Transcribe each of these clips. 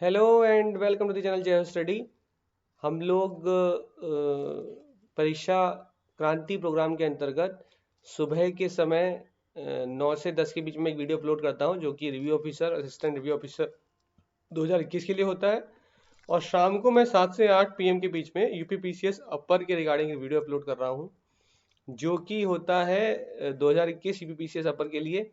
Hello and welcome to the channel Jai study. हम लोग परीक्षा क्रांति प्रोग्राम के अंतर्गत सुबह के समय 9 से 10 के बीच में एक वीडियो अपलोड करता हूं जो कि review officer assistant review officer 2021 के लिए होता है। और शाम को मैं 7 से 8 पीएम के बीच में यूपीपीसीएस अपर के रिगार्डिंग वीडियो अपलोड कर रहा हूँ जो कि होता है 2021 यूपीपीसीएस अपर के लिए।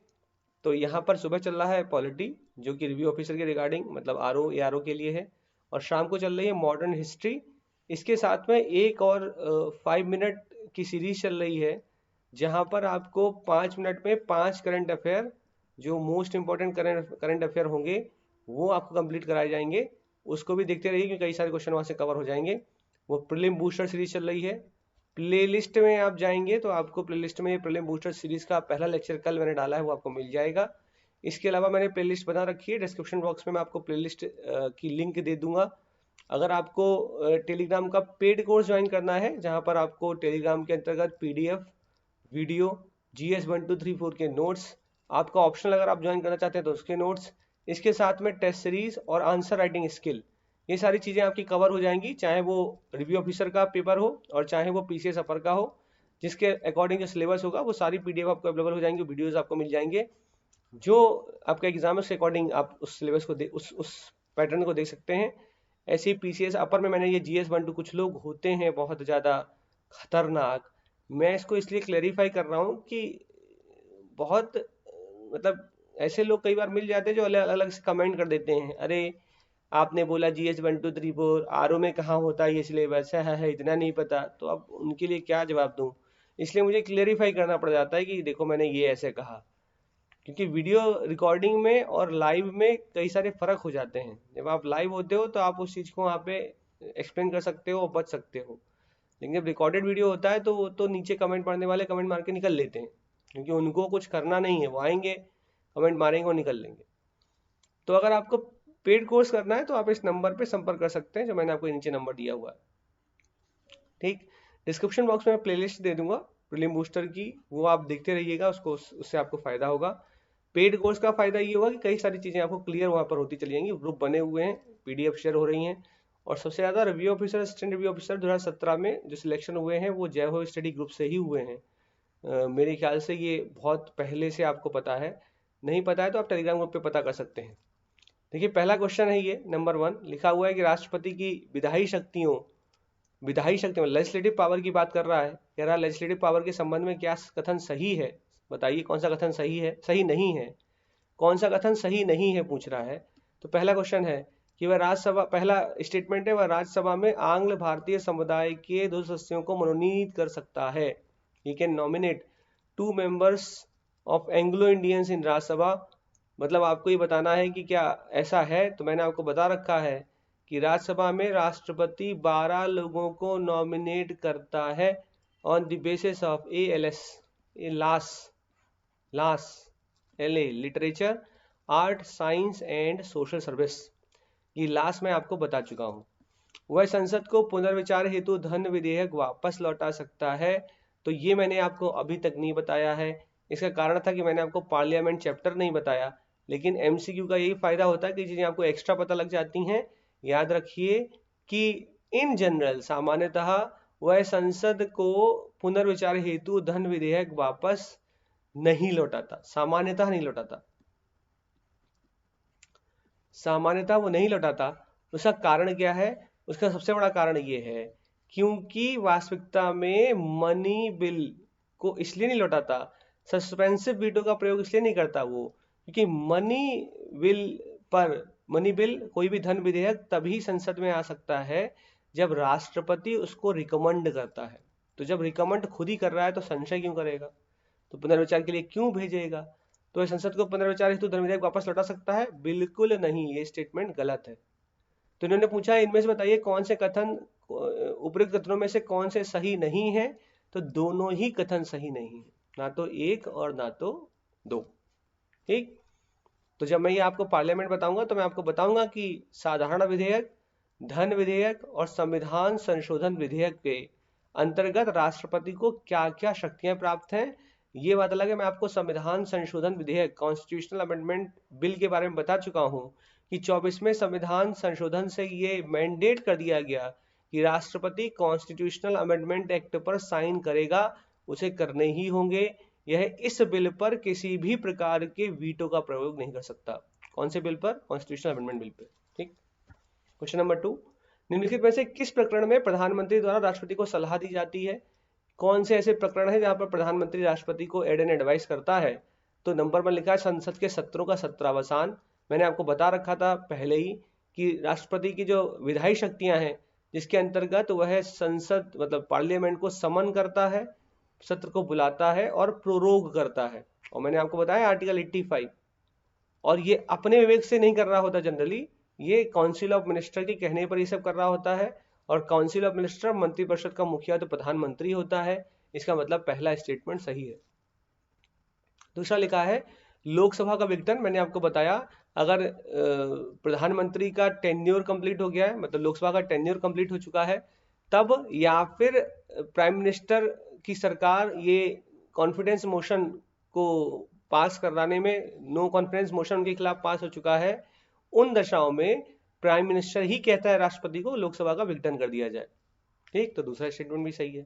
तो यहाँ पर सुबह चल रहा है पॉलिटी जो कि रिव्यू ऑफिसर के रिगार्डिंग मतलब आरओ एआरओ के लिए है, और शाम को चल रही है मॉडर्न हिस्ट्री। इसके साथ में एक और 5 मिनट की सीरीज चल रही है जहाँ पर आपको 5 मिनट में 5 करंट अफेयर जो मोस्ट इंपॉर्टेंट करंट अफेयर होंगे वो आपको कंप्लीट कराए जाएंगे। उसको भी देखते रहिए क्योंकि कई सारे क्वेश्चन वहाँ से कवर हो जाएंगे। वो प्रीलिम बूस्टर सीरीज चल रही है। प्लेलिस्ट में आप जाएंगे तो आपको प्लेलिस्ट में प्रीलिम बूस्टर सीरीज का पहला लेक्चर कल मैंने डाला है वो आपको मिल जाएगा। इसके अलावा मैंने प्लेलिस्ट बना रखी है, डिस्क्रिप्शन बॉक्स में मैं आपको प्लेलिस्ट की लिंक दे दूंगा। अगर आपको टेलीग्राम का पेड कोर्स ज्वाइन करना है जहां पर आपको टेलीग्राम के अंतर्गत पीडीएफ वीडियो जीएस 1 2 3 4 के नोट्स, आपका ऑप्शनल अगर आप ज्वाइन करना चाहते हैं तो उसके नोट्स, इसके साथ में टेस्ट सीरीज और आंसर राइटिंग स्किल, ये सारी चीज़ें आपकी कवर हो जाएंगी, चाहे वो रिव्यू ऑफिसर का पेपर हो और चाहे वो पीसीएस अपर का हो। जिसके अकॉर्डिंग जो सिलेबस होगा वो सारी पीडीएफ आपको अवेलेबल हो जाएंगे, वीडियोस आपको मिल जाएंगे। जो आपका एग्जाम है उसके अकॉर्डिंग आप उस सिलेबस को उस पैटर्न को देख सकते हैं। ऐसे ही पीसीएस अपर में मैंने ये GS 1 2 कुछ लोग होते हैं बहुत ज़्यादा खतरनाक, मैं इसको इसलिए क्लेरिफाई कर रहा हूँ कि बहुत मतलब ऐसे लोग कई बार मिल जाते हैं जो अलग अलग से कमेंट कर देते हैं, अरे आपने बोला GS 1 2 3 4 आरओ में कहाँ होता है ये सिलेबस है इतना नहीं पता, तो अब उनके लिए क्या जवाब दूं। इसलिए मुझे क्लेरिफाई करना पड़ जाता है कि देखो मैंने ये ऐसे कहा, क्योंकि वीडियो रिकॉर्डिंग में और लाइव में कई सारे फर्क हो जाते हैं। जब आप लाइव होते हो तो आप उस चीज़ को वहाँ पे एक्सप्लेन कर सकते हो और बच सकते हो, लेकिन जब रिकॉर्डेड वीडियो होता है तो वो तो नीचे कमेंट पढ़ने वाले कमेंट मार के निकल लेते हैं, क्योंकि उनको कुछ करना नहीं है, वो आएंगे कमेंट मारेंगे और निकल लेंगे। तो अगर आपको पेड कोर्स करना है तो आप इस नंबर पे संपर्क कर सकते हैं जो मैंने आपको नीचे नंबर दिया हुआ है। ठीक, डिस्क्रिप्शन बॉक्स में मैं प्लेलिस्ट दे दूंगा प्रीलिम बूस्टर की, वो आप देखते रहिएगा, उसको उससे आपको फायदा होगा। पेड कोर्स का फायदा ये होगा कि कई सारी चीजें आपको क्लियर वहां पर होती चली जाएंगी, ग्रुप बने हुए हैं, पीडीएफ शेयर हो रही हैं। और सबसे ज्यादा review officer assistant review officer 2017 में जो सिलेक्शन हुए हैं वो जय हो स्टडी ग्रुप से ही हुए हैं। मेरे ख्याल से ये बहुत पहले से आपको पता है, नहीं पता है तो आप टेलीग्राम ग्रुप पे पता कर सकते हैं। देखिए पहला क्वेश्चन है, ये नंबर 1 लिखा हुआ है कि राष्ट्रपति की विधायी शक्तियों लेजिस्लेटिव पावर की बात कर रहा है, कह रहा है लेजिस्लेटिव पावर के संबंध में क्या कथन सही है, बताइए कौन सा कथन सही है, सही नहीं है, कौन सा कथन सही नहीं है पूछ रहा है। तो पहला क्वेश्चन है कि वह राज्यसभा, पहला स्टेटमेंट है, वह राज्यसभा में आंग्ल भारतीय समुदाय के 2 सदस्यों को मनोनीत कर सकता है। He can nominate 2 members of Anglo Indians in Rajya Sabha. मतलब आपको ये बताना है कि क्या ऐसा है, तो मैंने आपको बता रखा है कि राज्यसभा में राष्ट्रपति 12 लोगों को नॉमिनेट करता है on the basis of ALS, लास लास LA literature art science and social service. ये लास्ट मैं आपको बता चुका हूँ। वह संसद को पुनर्विचार हेतु धन विधेयक वापस लौटा सकता है, तो ये मैंने आपको अभी तक नहीं बताया है। इसका कारण था कि मैंने आपको पार्लियामेंट चैप्टर नहीं बताया, लेकिन MCQ का यही फायदा होता है कि चीजें आपको एक्स्ट्रा पता लग जाती हैं। याद रखिए कि इन जनरल सामान्यतः वह संसद को पुनर्विचार हेतु धन विधेयक वापस नहीं लौटाता, सामान्यतः नहीं लौटाता, सामान्यतः वो नहीं लौटाता। उसका कारण क्या है? उसका सबसे बड़ा कारण ये है क्योंकि वास्तविकता में मनी बिल को इसलिए नहीं लौटाता, सस्पेंसिव वीटो का प्रयोग इसलिए नहीं करता वो, क्योंकि बिल पर मनी बिल कोई भी धन विधेयक तभी संसद में आ सकता है जब राष्ट्रपति उसको रिकमेंड करता है। तो जब रिकमेंड खुद ही कर रहा है तो संशय क्यों करेगा, तो पुनर्विचार के लिए क्यों भेजेगा? तो ये संसद को पुनर्विचार हेतु धन विधेयक वापस लौटा सकता है? बिल्कुल नहीं, ये स्टेटमेंट गलत है। तो इन्होंने पूछा इनमें से बताइए कौन से कथन, उपयुक्त कथनों में से कौन से सही नहीं है, तो दोनों ही कथन सही नहीं है, ना तो 1 और ना तो 2। ठीक, तो जब मैं ये आपको पार्लियामेंट बताऊंगा तो मैं आपको बताऊंगा कि साधारण विधेयक, धन विधेयक और संविधान संशोधन विधेयक के अंतर्गत राष्ट्रपति को क्या क्या शक्तियां प्राप्त हैं, ये बात अलग है। मैं आपको संविधान संशोधन विधेयक कॉन्स्टिट्यूशनल अमेंडमेंट बिल के बारे में बता चुका हूँ कि 24वें संविधान संशोधन से ये मैंडेट कर दिया गया कि राष्ट्रपति कॉन्स्टिट्यूशनल अमेंडमेंट एक्ट पर साइन करेगा, उसे करने ही होंगे। यह इस बिल पर किसी भी प्रकार के वीटो का प्रयोग नहीं कर सकता। कौन से बिल पर? Constitutional amendment bill pay. ठीक। क्वेश्चन नंबर 2, निम्नलिखित में से किस प्रकरण में प्रधानमंत्री द्वारा राष्ट्रपति को सलाह दी जाती है? कौन से ऐसे प्रकरण है जहां पर प्रधानमंत्री राष्ट्रपति को एड एंड एडवाइस करता है? तो नंबर 1 लिखा है संसद के सत्रों का सत्रावसान। मैंने आपको बता रखा था पहले ही कि राष्ट्रपति की जो विधायी शक्तियां हैं, जिसके अंतर्गत वह संसद मतलब पार्लियामेंट को समन करता है, सत्र को बुलाता है और प्रोरोग करता है। और मैंने आपको बताया आर्टिकल 85, और ये अपने विवेक से नहीं कर रहा होता जनरली, ये काउंसिल ऑफ मिनिस्टर के कहने पर ये सब कर रहा होता है। और काउंसिल ऑफ मिनिस्टर मंत्रिपरिषद का मुखिया तो प्रधानमंत्री होता है। इसका मतलब पहला स्टेटमेंट सही है। दूसरा लिखा है लोकसभा का विघटन। मैंने आपको बताया अगर प्रधानमंत्री का टेन्योर कंप्लीट हो गया है, मतलब लोकसभा का टेन्योर कंप्लीट हो चुका है, तब या फिर प्राइम मिनिस्टर की सरकार ये कॉन्फिडेंस मोशन को पास कराने में, नो कॉन्फिडेंस मोशन उनके खिलाफ पास हो चुका है, उन दशाओं में प्राइम मिनिस्टर ही कहता है राष्ट्रपति को लोकसभा का विघटन कर दिया जाए। ठीक, तो दूसरा स्टेटमेंट भी सही है।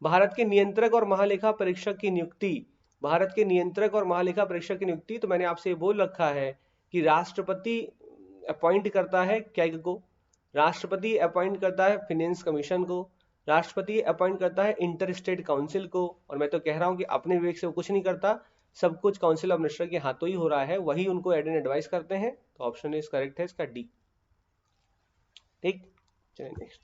भारत के नियंत्रक और महालेखा परीक्षक की नियुक्ति, भारत के नियंत्रक और महालेखा परीक्षक की नियुक्ति, तो मैंने आपसे बोल रखा है कि राष्ट्रपति अपॉइंट करता है कैग को, राष्ट्रपति अपॉइंट करता है फिनेंस कमीशन को, राष्ट्रपति अपॉइंट करता है इंटर स्टेट काउंसिल को। और मैं तो कह रहा हूं कि अपने विवेक से वो कुछ नहीं करता, सब कुछ काउंसिल ऑफ मिनिस्टर के हाथों ही हो रहा है, वही उनको एड एंड एडवाइस करते हैं। तो ऑप्शन इज करेक्ट है इसका डी। ठीक, चलिए नेक्स्ट।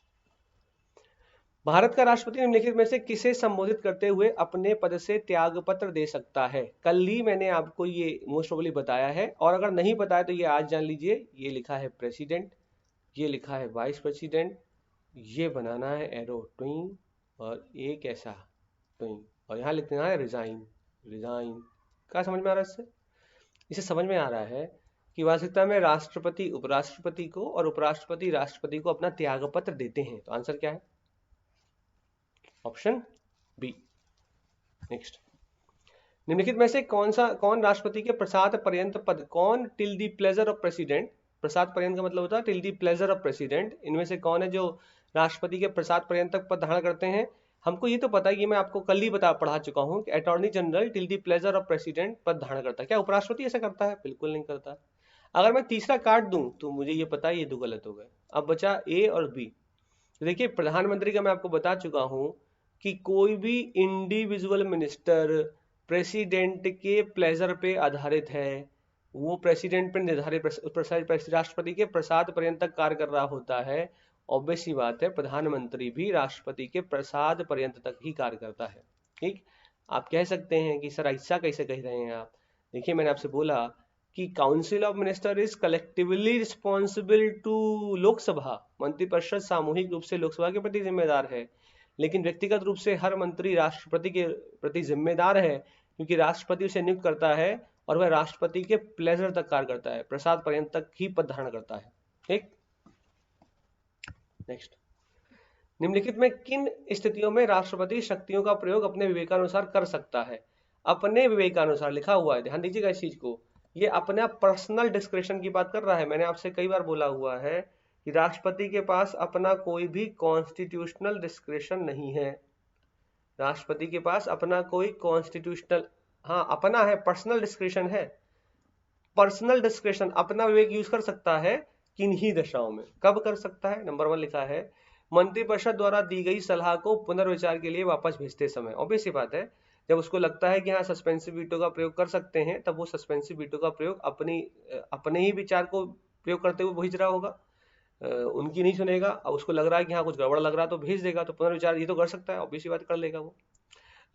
भारत का राष्ट्रपति निम्नलिखित में से किसे संबोधित करते हुए अपने पद से त्यागपत्र दे सकता है? कल ही मैंने आपको ये मोस्ट प्रोबेबली बताया है, और अगर नहीं बताया तो ये आज जान लीजिए। ये लिखा है प्रेसिडेंट, ये लिखा है वाइस प्रेसिडेंट, ये बनाना है एरो ट्विन, और एक ऐसा ट्विन, और यहाँ लिखना है रिजाइन। रिजाइन क्या समझ में आ रहा है? इससे इसे समझ में आ रहा है कि वास्तविकता में राष्ट्रपति उपराष्ट्रपति को और उपराष्ट्रपति राष्ट्रपति को अपना त्यागपत्र देते हैं। तो आंसर क्या है? Option B. नेक्स्ट, निम्नलिखित में से कौन राष्ट्रपति के प्रसाद पर्यंत पद, कौन till the pleasure of president, प्रसाद पर्यंत का मतलब होता है till the pleasure of president, इनमें से कौन है जो राष्ट्रपति के प्रसाद पर्यंत तक पद धारण करते हैं? हमको ये तो पता है कि मैं आपको कल ही पढ़ा चुका हूँ कि attorney general till the pleasure of president पद धारण करता है। क्या उपराष्ट्रपति ऐसा करता है? बिल्कुल नहीं करता। अगर मैं तीसरा काट दूं तो मुझे ये पता है ये दो गलत हो गए। अब बचा ए और बी। देखिए प्रधानमंत्री का मैं आपको बता चुका हूं कि कोई भी इंडिविजुअल मिनिस्टर प्रेसिडेंट के प्लेजर पे आधारित है, वो प्रेसिडेंट पे निर्धारित, राष्ट्रपति के प्रसाद पर्यंत तक कार्य कर रहा होता है। ऑब्वियस सी बात है प्रधानमंत्री भी राष्ट्रपति के प्रसाद पर्यंत तक ही कार्य करता है। ठीक, आप कह सकते हैं कि सर ऐसा कैसे कह रहे हैं आप? देखिए मैंने आपसे बोला कि council of minister is collectively responsible to Lok Sabha, मंत्रिपरिषद सामूहिक रूप से लोकसभा के प्रति जिम्मेदार है, लेकिन व्यक्तिगत रूप से हर मंत्री राष्ट्रपति के प्रति जिम्मेदार है, क्योंकि राष्ट्रपति उसे नियुक्त करता है और वह राष्ट्रपति के प्लेजर तक कार्य करता है, प्रसाद पर्यंत तक ही पद धारण करता है। ठीक, नेक्स्ट, निम्नलिखित में किन स्थितियों में राष्ट्रपति शक्तियों का प्रयोग अपने विवेकानुसार कर सकता है? अपने विवेकानुसार लिखा हुआ है, ध्यान दीजिएगा इस चीज को। ये अपना पर्सनल डिस्क्रिप्शन की बात कर रहा है। मैंने आपसे कई बार बोला हुआ है कि राष्ट्रपति के पास अपना कोई भी कॉन्स्टिट्यूशनल डिस्क्रिप्शन नहीं है। राष्ट्रपति के पास अपना कोई कॉन्स्टिट्यूशनल, हाँ अपना है, पर्सनल डिस्क्रिप्शन है। पर्सनल डिस्क्रिप्शन, अपना विवेक यूज कर सकता है किन्हीं दशाओं में। कब कर सकता है? नंबर 1 लिखा है मंत्रिपरिषद द्वारा दी गई सलाह को पुनर्विचार के लिए वापस भेजते समय। ऑब्वियस सी बात है, जब उसको लगता है कि हाँ सस्पेंसिव वीटो का प्रयोग कर सकते हैं, तब वो सस्पेंसिव वीटो का प्रयोग अपने ही विचार को प्रयोग करते हुए भेज रहा होगा, उनकी नहीं सुनेगा। अब उसको लग रहा है कि हाँ कुछ गड़बड़ लग रहा है तो भेज देगा, तो पुनर्विचार ये तो कर सकता है, ऑब्वियस सी बात कर लेगा वो।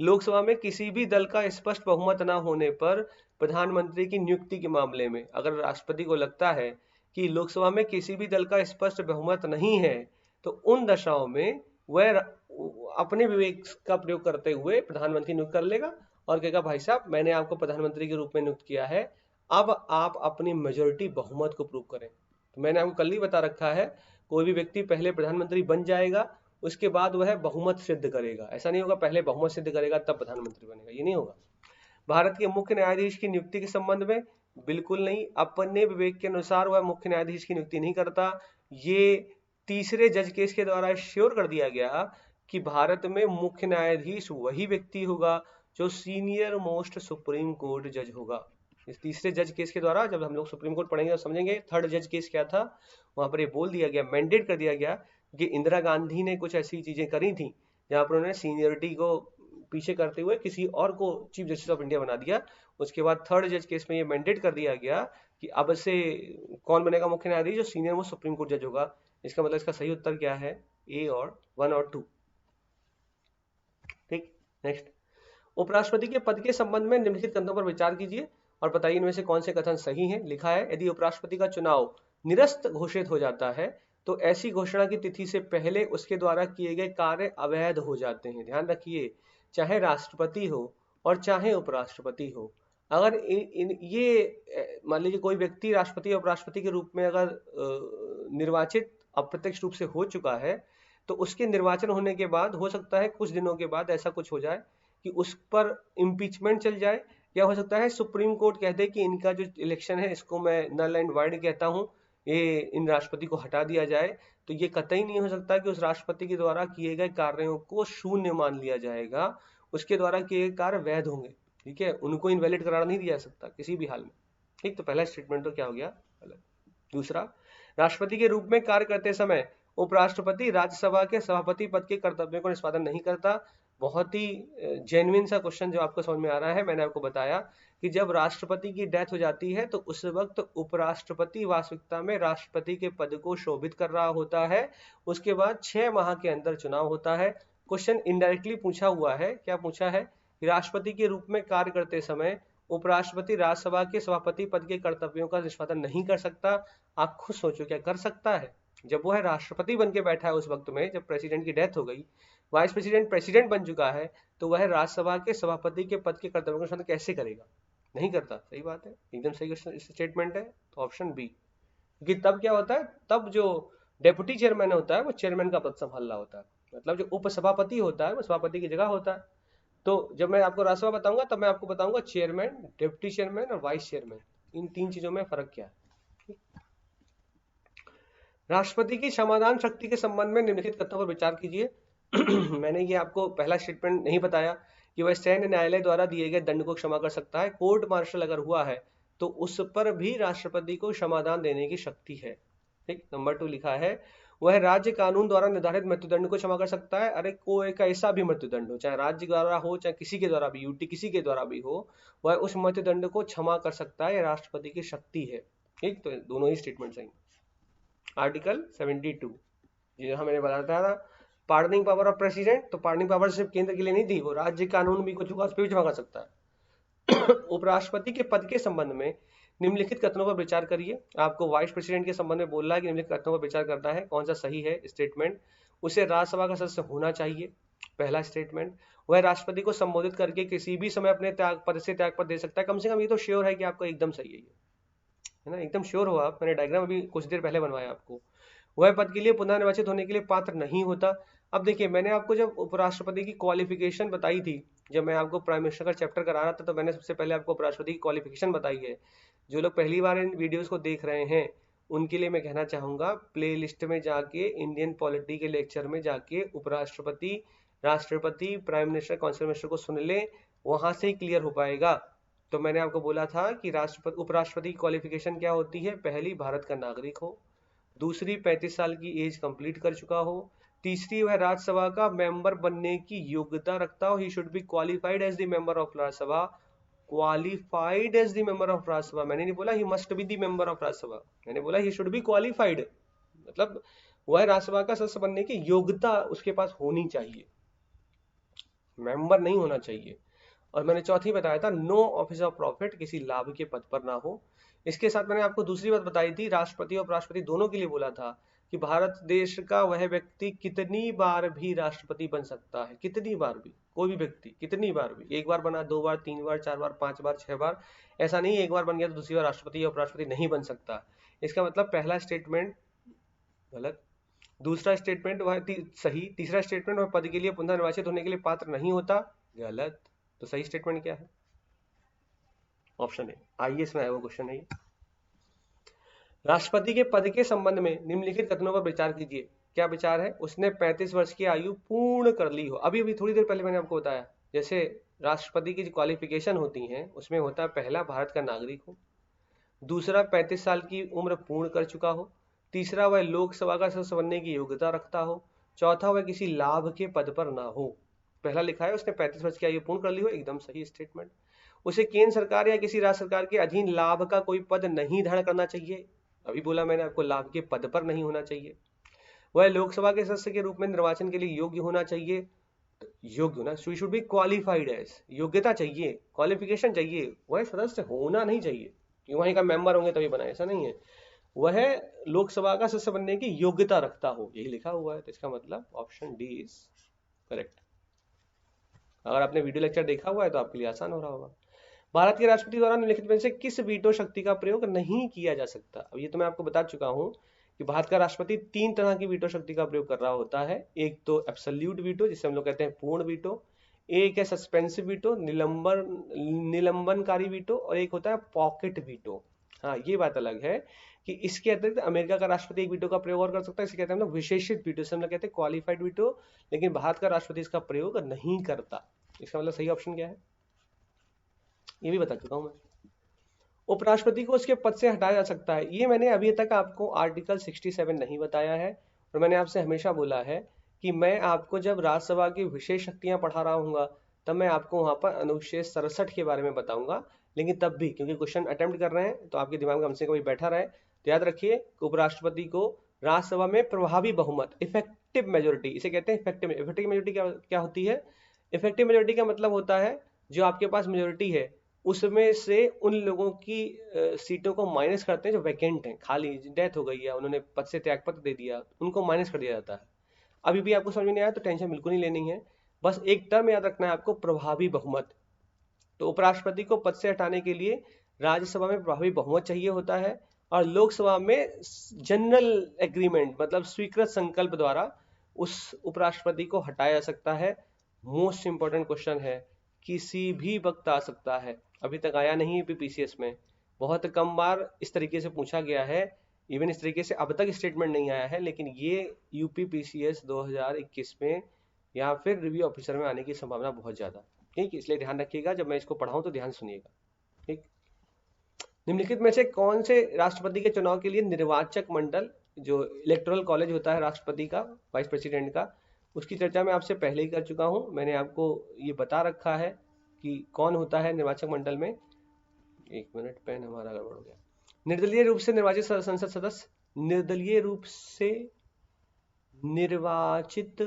लोकसभा में किसी भी दल का स्पष्ट बहुमत न होने पर प्रधानमंत्री की नियुक्ति के मामले में अगर राष्ट्रपति को लगता है कि लोकसभा में किसी भी दल का स्पष्ट बहुमत नहीं है, तो उन दशाओं में वह अपने विवेक का प्रयोग करते हुए प्रधानमंत्री नियुक्त कर लेगा और कहेगा भाई साहब मैंने आपको प्रधानमंत्री के रूप में नियुक्त किया है, अब आप अपनी मेजोरिटी बहुमत को प्रूव करें। तो मैंने आपको कल ही बता रखा है, कोई भी व्यक्ति पहले प्रधानमंत्री बन जाएगा, उसके बाद वह बहुमत सिद्ध करेगा। ऐसा नहीं होगा पहले बहुमत सिद्ध करेगा तब प्रधानमंत्री बनेगा, ये नहीं होगा। भारत के मुख्य न्यायाधीश की नियुक्ति के संबंध में बिल्कुल नहीं, अपने विवेक के अनुसार वह मुख्य न्यायाधीश की नियुक्ति नहीं करता। ये तीसरे जज केस के द्वारा श्योर कर दिया गया कि भारत में मुख्य न्यायाधीश वही व्यक्ति होगा जो सीनियर मोस्ट सुप्रीम कोर्ट जज होगा। इस तीसरे जज केस के द्वारा जब हम लोग सुप्रीम कोर्ट पढ़ेंगे तो समझेंगे थर्ड जज केस क्या था। वहां पर ये बोल दिया गया, मैंडेट कर दिया गया कि इंदिरा गांधी ने कुछ ऐसी चीजें करी थी जहां पर उन्होंने सीनियरिटी को पीछे करते हुए किसी और को चीफ जस्टिस ऑफ इंडिया बना दिया। उसके बाद थर्ड जज केस में ये मैंडेट कर दिया गया कि अब से कौन बनेगा मुख्य न्यायाधीश, जो सीनियर मोस्ट सुप्रीम कोर्ट जज होगा। इसका मतलब इसका सही उत्तर क्या है, ए और 1 और 2। ठीक, नेक्स्ट, उपराष्ट्रपति के पद के संबंध में निम्नलिखित कथनों पर विचार कीजिए और बताइए इनमें से कौन से कथन सही हैं। लिखा है, यदि उपराष्ट्रपति का चुनाव निरस्त घोषित हो जाता है तो ऐसी घोषणा की तिथि से पहले उसके द्वारा किए गए कार्य अवैध हो जाते हैं। ध्यान रखिए, चाहे राष्ट्रपति हो और चाहे उपराष्ट्रपति हो, अगर ये मान लीजिए कोई व्यक्ति राष्ट्रपति और उपराष्ट्रपति के रूप में अगर निर्वाचित अप्रत्यक्ष रूप से हो चुका है तो उसके निर्वाचन होने के बाद हो सकता है कुछ दिनों के बाद ऐसा कुछ हो जाए कि उस पर इम्पीचमेंट चल जाए, या हो सकता है सुप्रीम कोर्ट कह दे कि इनका जो इलेक्शन है इसको मैं नल एंड वाइड कहता हूँ, ये इन राष्ट्रपति को हटा दिया जाए। तो ये कतई नहीं हो सकता कि उस राष्ट्रपति के द्वारा किए गए कार्यों को शून्य मान लिया जाएगा, उसके द्वारा किए गए कार्य वैध होंगे। ठीक है, उनको इनवैलिड करार नहीं दिया जा सकता किसी भी हाल में। ठीक, तो पहला स्टेटमेंट तो क्या हो गया, गलत। दूसरा, राष्ट्रपति के रूप में कार्य करते समय उपराष्ट्रपति राज्यसभा के सभापति पद के कर्तव्यों को निष्पादन नहीं करता। बहुत ही जेन्युइन सा क्वेश्चन जो आपको समझ में आ रहा है। मैंने आपको बताया कि जब राष्ट्रपति की डेथ हो जाती है तो उस वक्त उपराष्ट्रपति वास्तविकता में राष्ट्रपति के पद को शोभित कर रहा होता है। उसके बाद 6 माह के अंदर चुनाव होता है। क्वेश्चन इनडायरेक्टली पूछा हुआ है, क्या पूछा है, राष्ट्रपति के रूप में कार्य करते समय उपराष्ट्रपति राज्यसभा के सभापति पद के कर्तव्यों का निष्पादन नहीं कर सकता। आप खुद सोचो, क्या कर सकता है? जब वो है राष्ट्रपति बन के बैठा है उस वक्त में, जब प्रेसिडेंट की डेथ हो गई, वाइस प्रेसिडेंट प्रेसिडेंट बन चुका है, तो वह राज्यसभा के सभापति के पद के कर्तव्यों का निष्पादन कैसे करेगा? नहीं करता। सही बात है, एकदम सही स्टेटमेंट है, तो ऑप्शन बी। क्योंकि तब क्या होता है, तब जो डेप्यूटी चेयरमैन होता है वो चेयरमैन का पद संभाल रहा होता है, मतलब जो उपसभापति होता है वो सभापति की जगह होता है। तो जब मैं आपको राज्यसभा बताऊंगा तब मैं आपको बताऊंगा चेयरमैन, डिप्टी चेयरमैन और वाइस चेयरमैन, इन 3 चीजों में फर्क क्या है। राष्ट्रपति की क्षमादान शक्ति के संबंध में निम्नलिखित कथनों पर विचार कीजिए। मैंने ये आपको पहला स्टेटमेंट नहीं बताया कि वह सैन्य न्यायालय द्वारा दिए गए दंड को क्षमा कर सकता है। कोर्ट मार्शल अगर हुआ है तो उस पर भी राष्ट्रपति को क्षमादान देने की शक्ति है। ठीक, नंबर 2 लिखा है, वह राज्य कानून द्वारा निर्धारित मृत्युदंड को क्षमा कर सकता है। अरे कोई कैसा भी मृत्युदंड हो, चाहे राज्य द्वारा हो चाहे किसी के द्वारा भी, यूटी किसी के द्वारा भी हो, वह उस मृत्युदंड को क्षमा कर सकता है, राष्ट्रपति की शक्ति है। ठीक, तो दोनों ही स्टेटमेंट सही। आर्टिकल 72 जो मैंने बताया था, पार्डनिंग पावर ऑफ प्रेसिडेंट, तो पार्डनिंग पावर सिर्फ केंद्र के लिए नहीं थी, वो राज्य कानून भी कुछ होगा उस पर भी जमा कर सकता है। उपराष्ट्रपति के पद के संबंध में निम्नलिखित कथनों पर विचार करिए। आपको वाइस प्रेसिडेंट के संबंध में बोल रहा है कि निम्नलिखित कथनों पर विचार करना है, कौन सा सही है स्टेटमेंट। उसे राज्यसभा का सदस्य होना चाहिए, पहला स्टेटमेंट। वह राष्ट्रपति को संबोधित करके किसी भी समय अपने त्याग पद से त्याग पद दे सकता है। कम से कम ये तो श्योर है कि आपको एकदम सही है ना, एकदम श्योर हो आप। मैंने डायग्राम अभी कुछ देर पहले बनवाया आपको। वह पद के लिए पुनः निर्वाचित होने के लिए पात्र नहीं होता। अब देखिए, मैंने आपको जब उपराष्ट्रपति की क्वालिफिकेशन बताई थी, जब मैं आपको प्राइम मिनिस्टर का चैप्टर करा रहा था, तो मैंने सबसे पहले आपको उपराष्ट्रपति की क्वालिफिकेशन बताई है। जो लोग पहली बार इन वीडियोस को देख रहे हैं उनके लिए मैं कहना चाहूंगा, प्ले लिस्ट में जाके इंडियन पॉलिटी के लेक्चर में जाके उपराष्ट्रपति, राष्ट्रपति, प्राइम मिनिस्टर, काउंसिल मिनिस्टर को सुन ले, वहां से ही क्लियर हो पाएगा। तो मैंने आपको बोला था कि राष्ट्रपति उपराष्ट्रपति की क्वालिफिकेशन क्या होती है, पहली भारत का नागरिक हो, दूसरी 35 साल की एज कंप्लीट कर चुका हो, तीसरी वह राज्यसभा का मेंबर बनने की योग्यता रखता हो, he should be qualified as the member of Rajya Sabha. Qualified as the member of Rajya Sabha, मैंने नहीं बोला he must be the member of Rajya Sabha, मैंने बोला ही शुड बी क्वालिफाइड, मतलब वह राज्यसभा का सदस्य बनने की योग्यता उसके पास होनी चाहिए, मेंबर नहीं होना चाहिए। और मैंने चौथी बताया था, नो ऑफिस ऑफ प्रॉफिट, किसी लाभ के पद पर ना हो। इसके साथ मैंने आपको दूसरी बात बताई थी, राष्ट्रपति और उपराष्ट्रपति दोनों के लिए बोला था कि भारत देश का वह व्यक्ति कितनी बार भी राष्ट्रपति बन सकता है, कितनी बार भी, कोई भी व्यक्ति कितनी बार भी, 1 बार बना, 2 बार, 3 बार, 4 बार, 5 बार, 6 बार, ऐसा नहीं 1 बार बन गया तो दूसरी बार राष्ट्रपति या उपराष्ट्रपति नहीं बन सकता। इसका मतलब पहला स्टेटमेंट गलत, दूसरा स्टेटमेंट वह सही, तीसरा स्टेटमेंट वह पद के लिए पुनः निर्वाचित होने के लिए पात्र नहीं होता, गलत। तो सही स्टेटमेंट क्या है? ऑप्शन है, आईएएस में आया वो क्वेश्चन है ये। राष्ट्रपति के पद के संबंध में निम्नलिखित कथनों पर विचार कीजिए। क्या विचार है? उसने 35 वर्ष की आयु पूर्ण कर ली हो। अभी अभी थोड़ी देर पहले मैंने आपको बताया, जैसे राष्ट्रपति की जो क्वालिफिकेशन होती हैं उसमें होता है, पहला भारत का नागरिक हो, दूसरा 35 साल की उम्र पूर्ण कर चुका हो, तीसरा वह लोकसभा का सदस्य बनने की योग्यता रखता हो, चौथा वह किसी लाभ के पद पर ना हो। पहला लिखा है उसने 35 वर्ष की आयु पूर्ण कर ली हो, एकदम सही स्टेटमेंट। उसे केंद्र सरकार या किसी राज्य सरकार के अधीन लाभ का कोई पद नहीं धारण करना चाहिए। अभी बोला मैंने आपको, लाभ के पद पर नहीं होना चाहिए। वह लोकसभा के सदस्य के रूप में निर्वाचन के लिए योग्य होना चाहिए। योग्य होना, she should be qualified as, योग्यता चाहिए, क्वालिफिकेशन चाहिए, वह सदस्य होना नहीं चाहिए कि वहीं का मेंबर होंगे तभी बनाए, ऐसा नहीं है। वह लोकसभा का सदस्य बनने की योग्यता रखता हो, यही लिखा हुआ है। तो इसका मतलब ऑप्शन डी इज करेक्ट। अगर आपने वीडियो लेक्चर देखा हुआ है तो आपके लिए आसान हो रहा होगा। भारत के राष्ट्रपति द्वारा निम्नलिखित में से किस वीटो शक्ति का प्रयोग नहीं किया जा सकता? अब ये तो मैं आपको बता चुका हूं कि भारत का राष्ट्रपति 3 तरह की वीटो शक्ति का प्रयोग कर रहा होता है। एक तो एब्सोल्यूट वीटो, जिसे हम लोग कहते हैं पूर्ण वीटो, एक है सस्पेंसिव वीटो, निलंबनकारी वीटो, और एक होता है पॉकेट वीटो। हाँ, ये बात अलग है कि इसके अतिरिक्त अमेरिका का राष्ट्रपति एक वीटो का प्रयोग और कर सकता है, इसे कहते हैं हम लोग विशेषित वीटो, से हम लोग कहते हैं क्वालिफाइड वीटो, लेकिन भारत का राष्ट्रपति इसका प्रयोग नहीं करता। इसका मतलब सही ऑप्शन क्या है, ये भी बता चुका हूं मैं। उपराष्ट्रपति को उसके पद से हटाया जा सकता है, ये मैंने अभी तक आपको आर्टिकल 67 नहीं बताया है, और मैंने आपसे हमेशा बोला है कि मैं आपको जब राज्यसभा की विशेष शक्तियां पढ़ा रहा हूँ तब मैं आपको वहां पर अनुच्छेद 67 के बारे में बताऊंगा। लेकिन तब भी क्योंकि क्वेश्चन अटेम्प्ट कर रहे हैं तो आपके दिमाग में कम से कम बैठा रहे, तो याद रखिए कि उपराष्ट्रपति को राज्यसभा में प्रभावी बहुमत, इफेक्टिव मेजोरिटी, इसे कहते हैं इफेक्टिव मेजोरिटी। क्या होती है इफेक्टिव मेजोरिटी? का मतलब होता है जो आपके पास मेजोरिटी है उसमें से उन लोगों की सीटों को माइनस करते हैं जो वैकेंट हैं, खाली, डेथ हो गई है, उन्होंने पद से त्यागपत्र दे दिया, उनको माइनस कर दिया जाता है। अभी भी आपको समझ में नहीं आया तो टेंशन बिल्कुल नहीं लेनी है, बस एक टर्म याद रखना है आपको, प्रभावी बहुमत। तो उपराष्ट्रपति को पद से हटाने के लिए राज्यसभा में प्रभावी बहुमत चाहिए होता है, और लोकसभा में जनरल एग्रीमेंट मतलब स्वीकृत संकल्प द्वारा उस उपराष्ट्रपति को हटाया जा सकता है। मोस्ट इंपॉर्टेंट क्वेश्चन है, किसी भी वक्त आ सकता है, अभी तक आया नहीं है पीसीएस में, बहुत कम बार इस तरीके से पूछा गया है, इवन इस तरीके से अब तक स्टेटमेंट नहीं आया है, लेकिन ये यूपी पीसीएस 2021 में या फिर रिव्यू ऑफिसर में आने की संभावना बहुत ज्यादा। ठीक, इसलिए ध्यान रखिएगा, जब मैं इसको पढ़ाऊं तो ध्यान सुनिएगा। ठीक, निम्नलिखित में से कौन से राष्ट्रपति के चुनाव के लिए निर्वाचक मंडल, जो इलेक्टोरल कॉलेज होता है राष्ट्रपति का, वाइस प्रेसिडेंट का, उसकी चर्चा मैं आपसे पहले ही कर चुका हूं। मैंने आपको ये बता रखा है कि कौन होता है निर्वाचक मंडल में। एक मिनट, पेन हमारा गड़बड़ हो गया। निर्दलीय रूप से निर्वाचित संसद सदस्य, निर्दलीय रूप से निर्वाचित,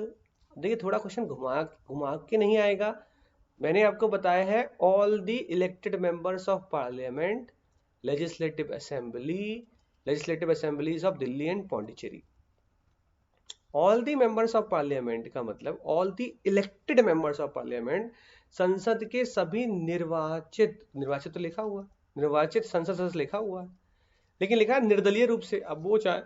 देखिए थोड़ा क्वेश्चन घुमा घुमा के नहीं आएगा। मैंने आपको बताया है all the elected members of parliament, legislative assemblies of Delhi and Pondicherry. All the members of parliament का मतलब all the elected members of parliament, संसद के सभी निर्वाचित, निर्वाचित तो लिखा हुआ, निर्वाचित संसद सदस्य लिखा हुआ है, लेकिन लिखा है निर्दलीय रूप से। अब वो चाहे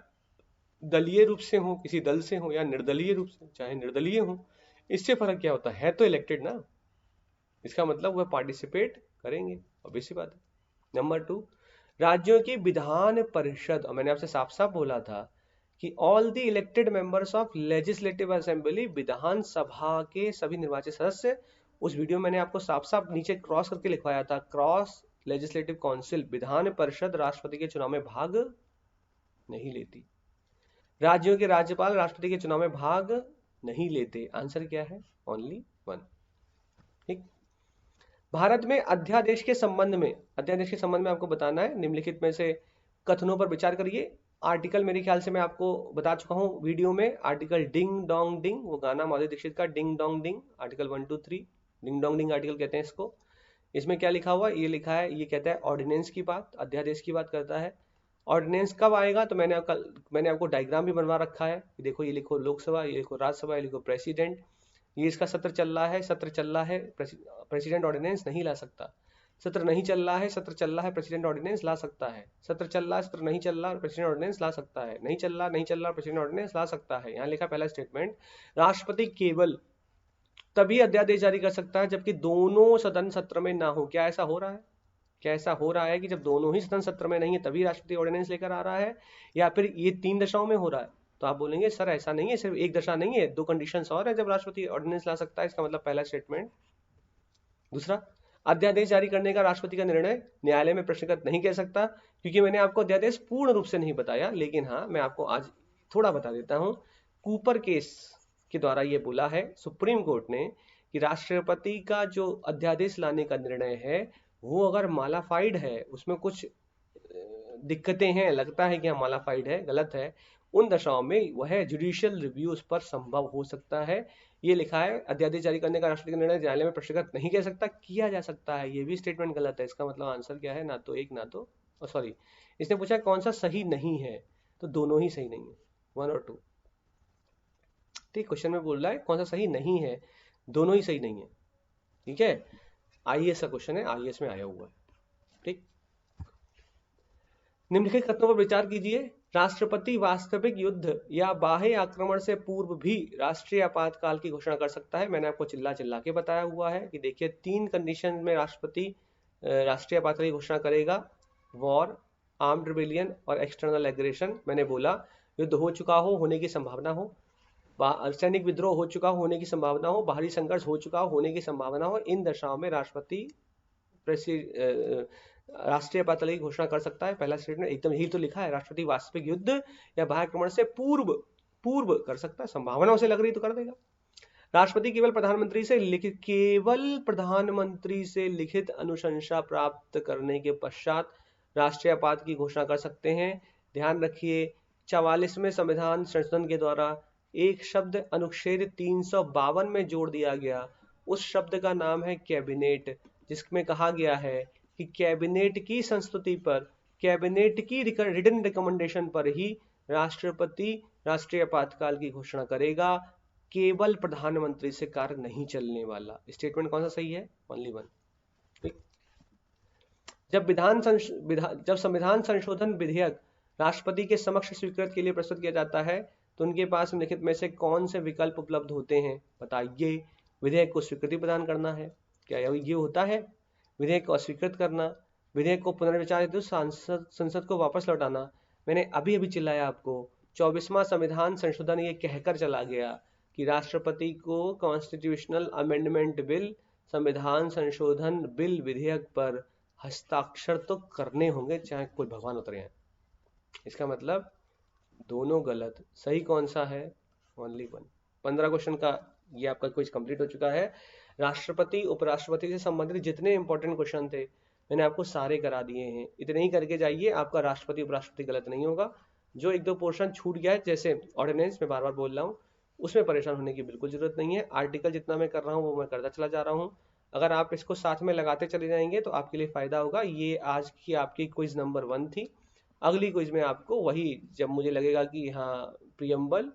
दलीय रूप से हो, किसी दल से हो, या निर्दलीय रूप से चाहे निर्दलीय हो, इससे फर्क क्या होता है तो इलेक्टेड ना, इसका मतलब वह पार्टिसिपेट करेंगे, ऑब्वियस सी बात है। नंबर 2, राज्यों की विधान परिषद, और मैंने आपसे साफ साफ बोला था कि all the elected members of legislative assembly, विधानसभा के सभी निर्वाचित सदस्य, उस वीडियो में मैंने आपको साफ साफ नीचे क्रॉस करके लिखवाया था, cross legislative council, Vidhan Parishad राष्ट्रपति के चुनाव में भाग नहीं लेती। राज्यों के राज्यपाल राष्ट्रपति के चुनाव में भाग नहीं लेते। आंसर क्या है? ओनली 1। ठीक, भारत में अध्यादेश के संबंध में, अध्यादेश के संबंध में आपको बताना है, निम्नलिखित में से कथनों पर विचार करिए। आर्टिकल मेरे ख्याल से मैं आपको बता चुका हूं वीडियो में, आर्टिकल डिंग डोंग डिंग, वो गाना माधुरी दीक्षित का, ding dong ding, article 1, 2, 3, ding dong ding article कहते हैं इसको। इसमें क्या लिखा हुआ, ये लिखा है, ये कहता है ऑर्डिनेंस की बात, अध्यादेश की बात करता है। ऑर्डिनेंस कब आएगा तो मैंने आपको डायग्राम भी बनवा रखा है, देखो, ये लिखो लोकसभा, ये लिखो राज्यसभा, ये लिखो प्रेसिडेंट, ये इसका सत्र चल रहा है, प्रेसिडेंट ऑर्डिनेंस नहीं ला सकता। सत्र नहीं चल रहा है, सत्र चल रहा है, प्रेसिडेंट ऑर्डिनेंस ला सकता है। सत्र चल रहा है, सत्र नहीं चल रहा, प्रेसिडेंट ऑर्डिनेंस ला सकता है। नहीं चल रहा, प्रेसिडेंट ऑर्डिनेंस ला सकता है। यहाँ लिखा पहला स्टेटमेंट, राष्ट्रपति केवल तभी अध्यादेश जारी कर सकता है जबकि दोनों सदन सत्र में ना हो। क्या ऐसा हो रहा है? क्या ऐसा हो रहा है कि जब दोनों ही सदन सत्र में नहीं है तभी राष्ट्रपति ऑर्डिनेंस लेकर आ रहा है, या फिर ये 3 दशाओं में हो रहा है? तो आप बोलेंगे सर ऐसा नहीं है, सिर्फ एक दशा नहीं है, 2 कंडीशंस और है जब राष्ट्रपति ऑर्डिनेंस ला सकता है। इसका मतलब पहला स्टेटमेंट। दूसरा, अध्यादेश जारी करने का राष्ट्रपति का निर्णय न्यायालय में प्रश्नगत नहीं कह सकता, क्योंकि मैंने आपको अध्यादेश पूर्ण रूप से नहीं बताया, लेकिन हाँ मैं आपको आज थोड़ा बता देता हूँ। कूपर केस के द्वारा ये बोला है सुप्रीम कोर्ट ने कि राष्ट्रपति का जो अध्यादेश लाने का निर्णय है वो अगर मालाफाइड है, उसमें कुछ दिक्कतें हैं, लगता है कि हाँ मालाफाइड है, गलत है, उन दशाओं में वह जुडिशियल रिव्यू उस पर संभव हो सकता है। ये लिखा है अध्यादेश जारी करने का राष्ट्रपति का निर्णय न्यायालय में प्रश्नगत नहीं कह सकता, किया जा सकता है। ये भी स्टेटमेंट गलत है। इसका मतलब आंसर क्या है? ना तो एक ना तो सॉरी, इसने पूछा कौन सा सही नहीं है, तो दोनों ही सही नहीं है, 1 और 2। ठीक, क्वेश्चन में बोल रहा है कौन सा सही नहीं है, दोनों ही सही नहीं है। ठीक है, आईएएस का क्वेश्चन है, आईएएस में आया हुआ है। ठीक, निम्नलिखित कथनों पर विचार कीजिए। राष्ट्रपति वास्तविक युद्ध या बाह्य आक्रमण से पूर्व भी राष्ट्रीय आपातकाल की घोषणा कर सकता है। मैंने आपको चिल्ला चिल्ला के बताया हुआ है कि देखिए 3 कंडीशन में राष्ट्रपति राष्ट्रीय आपातकाल की घोषणा करेगा, वॉर, आर्म्ड रिबेलियन और एक्सटर्नल एग्रेशन। मैंने बोला युद्ध हो चुका हो, होने की संभावना हो, सैनिक विद्रोह हो चुका हो, होने की संभावना हो, बाहरी संघर्ष हो चुका हो, होने की संभावना हो, इन दशाओं में राष्ट्रपति राष्ट्रीय आपातकाल की घोषणा कर सकता है। पहला स्टेटमेंट एकदम यही तो लिखा है, राष्ट्रपति वास्तविक युद्ध या बाह्य आक्रमण से पूर्व कर सकता है, संभावना उसे लग रही तो कर देगा। राष्ट्रपति केवल प्रधानमंत्री से लिखित अनुशंसा प्राप्त करने के पश्चात राष्ट्रीय आपात की घोषणा कर सकते हैं। ध्यान रखिए 44वें संविधान संशोधन के द्वारा एक शब्द अनुच्छेद 352 में जोड़ दिया गया, उस शब्द का नाम है कैबिनेट, जिसमें कहा गया है कि कैबिनेट की संस्तुति पर, कैबिनेट की रिटन रिकमेंडेशन पर ही राष्ट्रपति राष्ट्रीय आपातकाल की घोषणा करेगा, केवल प्रधानमंत्री से कार्य नहीं चलने वाला। स्टेटमेंट कौन सा सही है? ओनली 1। ठीक, जब संविधान संशोधन विधेयक राष्ट्रपति के समक्ष स्वीकृत के लिए प्रस्तुत किया जाता है तो उनके पास निम्नलिखित में से कौन से विकल्प उपलब्ध होते हैं? बताइए। विधेयक को स्वीकृति प्रदान करना है, क्या ये होता है? विधेयक को अस्वीकृत करना, विधेयक को पुनर्विचार हेतु संसद को वापस लौटाना। मैंने अभी चिल्लाया आपको 24वां संविधान संशोधन ये कहकर चला गया कि राष्ट्रपति को कॉन्स्टिट्यूशनल अमेंडमेंट बिल, संविधान संशोधन बिल विधेयक पर हस्ताक्षर तो करने होंगे, चाहे कोई भगवान उतरे हैं। इसका मतलब दोनों गलत, सही कौन सा है? ओनली 1। 15 क्वेश्चन का ये आपका क्विज कंप्लीट हो चुका है। राष्ट्रपति उपराष्ट्रपति से संबंधित जितने इंपॉर्टेंट क्वेश्चन थे मैंने आपको सारे करा दिए हैं। इतने ही करके जाइए, आपका राष्ट्रपति उपराष्ट्रपति गलत नहीं होगा। जो 1-2 पोर्शन छूट गया है, जैसे ऑर्डिनेंस, मैं बार बार बोल रहा हूँ, उसमें परेशान होने की बिल्कुल जरूरत नहीं है। आर्टिकल जितना मैं कर रहा हूँ वो मैं करता चला जा रहा हूँ। अगर आप इसको साथ में लगाते चले जाएंगे तो आपके लिए फायदा होगा। ये आज की आपकी क्विज नंबर 1 थी। अगली क्विज में आपको वही, जब मुझे लगेगा कि हाँ प्रियम्बल,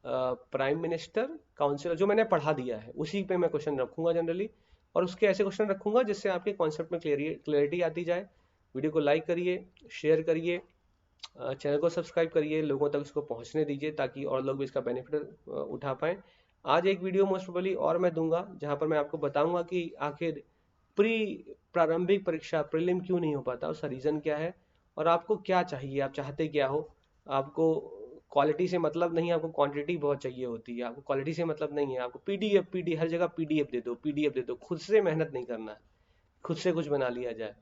प्राइम मिनिस्टर, काउंसिलर, जो मैंने पढ़ा दिया है उसी पे मैं क्वेश्चन रखूंगा जनरली, और उसके ऐसे क्वेश्चन रखूंगा जिससे आपके कॉन्सेप्ट में क्लियरिटी आती जाए। वीडियो को लाइक करिए, शेयर करिए, चैनल को सब्सक्राइब करिए, लोगों तक इसको पहुंचने दीजिए ताकि और लोग भी इसका बेनिफिट उठा पाएं। आज एक वीडियो मोस्ट प्रोबेबली और मैं दूंगा जहां पर मैं आपको बताऊंगा कि आखिर प्रारंभिक परीक्षा प्रीलिम क्यों नहीं हो पाता, उसका रीजन क्या है और आपको क्या चाहिए, आप चाहते क्या हो। आपको क्वालिटी से मतलब नहीं, आपको क्वांटिटी बहुत चाहिए होती है। आपको क्वालिटी से मतलब नहीं है, आपको पीडीएफ हर जगह पीडीएफ दे दो, खुद से मेहनत नहीं करना है, खुद से कुछ बना लिया जाए,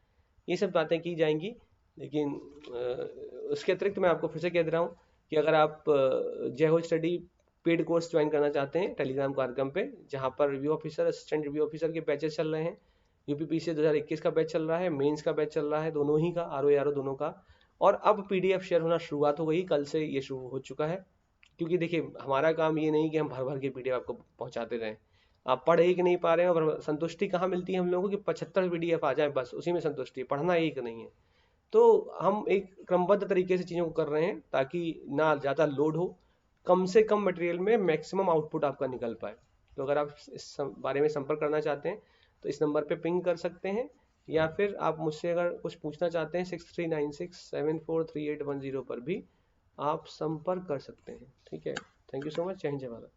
ये सब बातें की जाएंगी। लेकिन उसके अतिरिक्त मैं आपको फिर से कह दे रहा हूँ कि अगर आप जय हो स्टडी पेड कोर्स ज्वाइन करना चाहते हैं टेलीग्राम कार्यक्रम पे, जहाँ पर review officer, assistant review officer के बैचेस चल रहे हैं। यूपीपीसी 2021 का बैच चल रहा है, मेंस का बैच चल रहा है, दोनों ही का, आरओ दोनों का। और अब पीडीएफ शेयर होना शुरुआत हो गई, कल से ये शुरू हो चुका है। क्योंकि देखिए हमारा काम ये नहीं कि हम भर भर के पीडीएफ आपको पहुंचाते रहें। आप पढ़ एक नहीं पा रहे हैं और संतुष्टि कहाँ मिलती है हम लोगों को कि 75 पीडीएफ आ जाए बस, उसी में संतुष्टि, पढ़ना एक नहीं है। तो हम एक क्रमबद्ध तरीके से चीज़ों को कर रहे हैं ताकि ना ज़्यादा लोड हो, कम से कम मटेरियल में मैक्सिमम आउटपुट आपका निकल पाए। तो अगर आप इस बारे में संपर्क करना चाहते हैं तो इस नंबर पे पिंग कर सकते हैं, या फिर आप मुझसे अगर कुछ पूछना चाहते हैं 6396743810 पर भी आप संपर्क कर सकते हैं। ठीक है, थैंक यू सो मच। जय हिंद, जय भारत।